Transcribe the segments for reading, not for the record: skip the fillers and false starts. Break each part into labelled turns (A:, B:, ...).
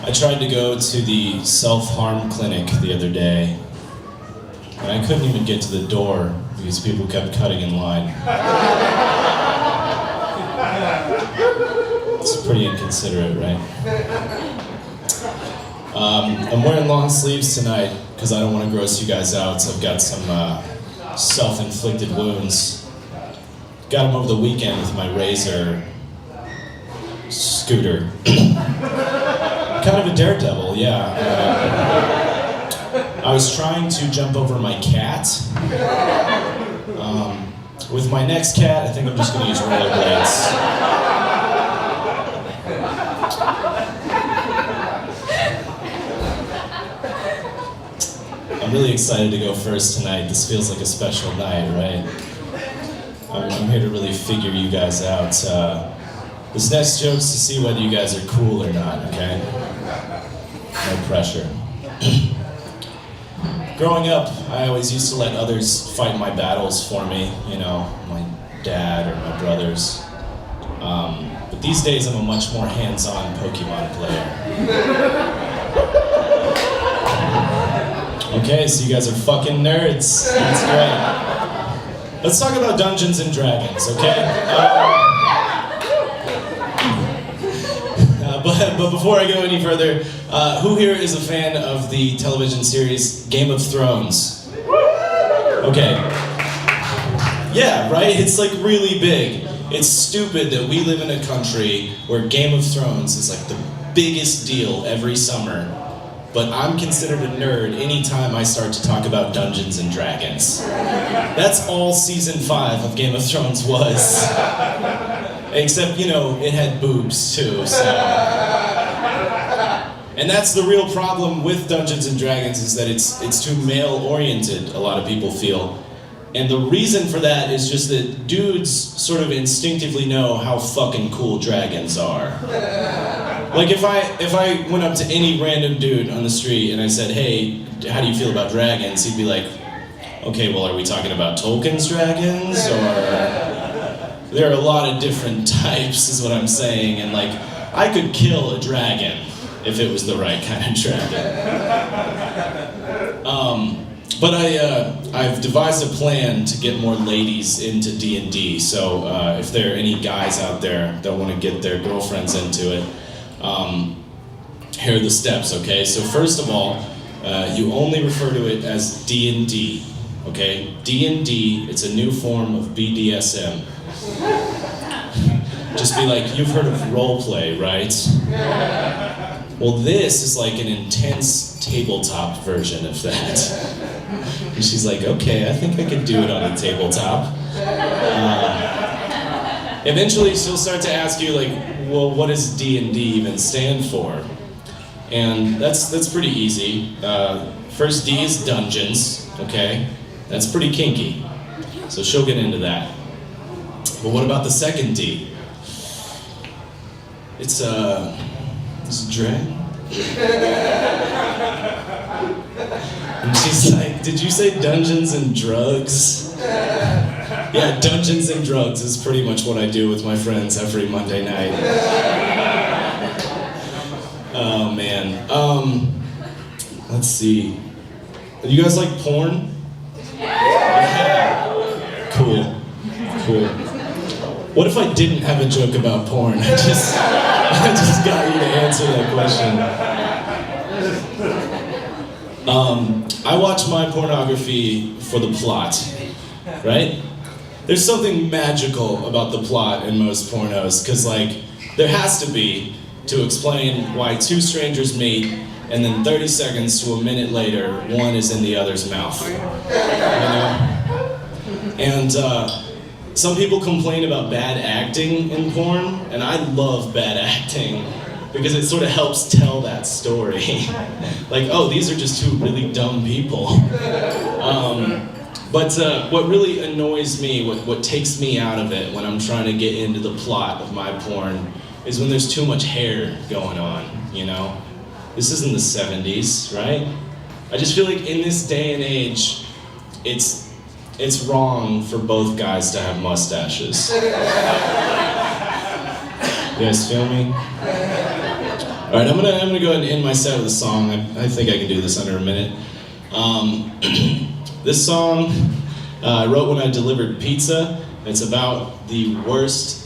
A: I tried to go to the self-harm clinic the other day, and I couldn't even get to the door because people kept cutting in line. It's pretty inconsiderate, right? I'm wearing long sleeves tonight because I don't want to gross you guys out, so I've got some self-inflicted wounds. Got them over the weekend with my Razor scooter. Kind of a daredevil, yeah. I was trying to jump over my cat. With my next cat, I think I'm just going to use rollerblades. I'm really excited to go first tonight. This feels like a special night, right? I'm here to really figure you guys out. This next joke's to see whether you guys are cool or not, okay? No pressure. Growing up, I always used to let others fight my battles for me, you know, my dad or my brothers. But these days, I'm a much more hands-on Pokemon player. Okay, so you guys are fucking nerds. That's great. Let's talk about Dungeons and Dragons, okay? But before I go any further, who here is a fan of the television series Game of Thrones? Okay. Yeah, right? It's like really big. It's stupid that we live in a country where Game of Thrones is like the biggest deal every summer, but I'm considered a nerd anytime I start to talk about Dungeons and Dragons. That's all season 5 of Game of Thrones was. Except, you know, it had boobs too, so. And that's the real problem with Dungeons and Dragons, is that it's too male-oriented, a lot of people feel. And the reason for that is just that dudes sort of instinctively know how fucking cool dragons are. Like if I went up to any random dude on the street and I said, hey, how do you feel about dragons? He'd be like, okay, well, are we talking about Tolkien's dragons, or... There are a lot of different types, is what I'm saying, and like, I could kill a dragon if it was the right kind of dragon. But I've devised a plan to get more ladies into D&D, so if there are any guys out there that want to get their girlfriends into it, here are the steps, okay? So first of all, you only refer to it as D&D, okay? D&D, it's a new form of BDSM. Just be like, you've heard of roleplay, right? Well, this is like an intense tabletop version of that. And she's like, okay, I think I could do it on a tabletop. Eventually, she'll start to ask you, like, well, what does D&D even stand for? And that's pretty easy. First D is dungeons, okay? That's pretty kinky. So she'll get into that. But what about the second D? It's drag. And she's like, did you say Dungeons and Drugs? Yeah, Dungeons and Drugs is pretty much what I do with my friends every Monday night. Oh man. Let's see. You guys like porn? Yeah. Cool. What if I didn't have a joke about porn? I just got you to answer that question. I watch my pornography for the plot, right? There's something magical about the plot in most pornos, because like, there has to be, to explain why two strangers meet, and then 30 seconds to a minute later, one is in the other's mouth, you know? And some people complain about bad acting in porn, and I love bad acting because it sort of helps tell that story. Like, oh, these are just two really dumb people. But what really annoys me, what takes me out of it when I'm trying to get into the plot of my porn, is when there's too much hair going on, you know? This isn't the 70s, right? I just feel like in this day and age, it's wrong for both guys to have mustaches. You guys feel me? All right, I'm gonna go ahead and end my set with a song. I think I can do this under a minute. This song I wrote when I delivered pizza. It's about the worst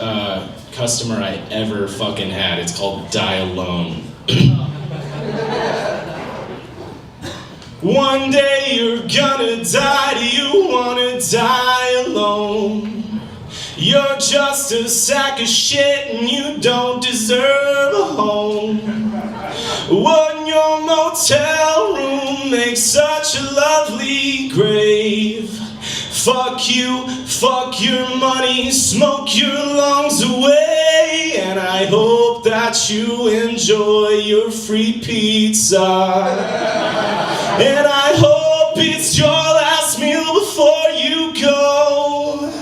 A: customer I ever fucking had. It's called Die Alone. One day you're gonna die. Do you wanna die alone? You're just a sack of shit and you don't deserve a home. Wouldn't your motel room make such a lovely grave? Fuck you, fuck your money, smoke your lungs away. And I hope that you enjoy your free pizza. And I hope it's your last meal before you go.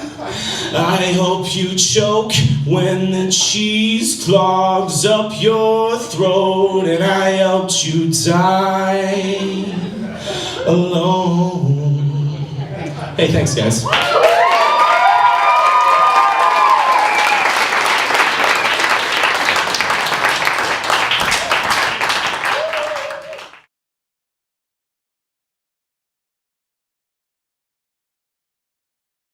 A: I hope you choke when the cheese clogs up your throat. And I helped you die alone. Hey, thanks guys.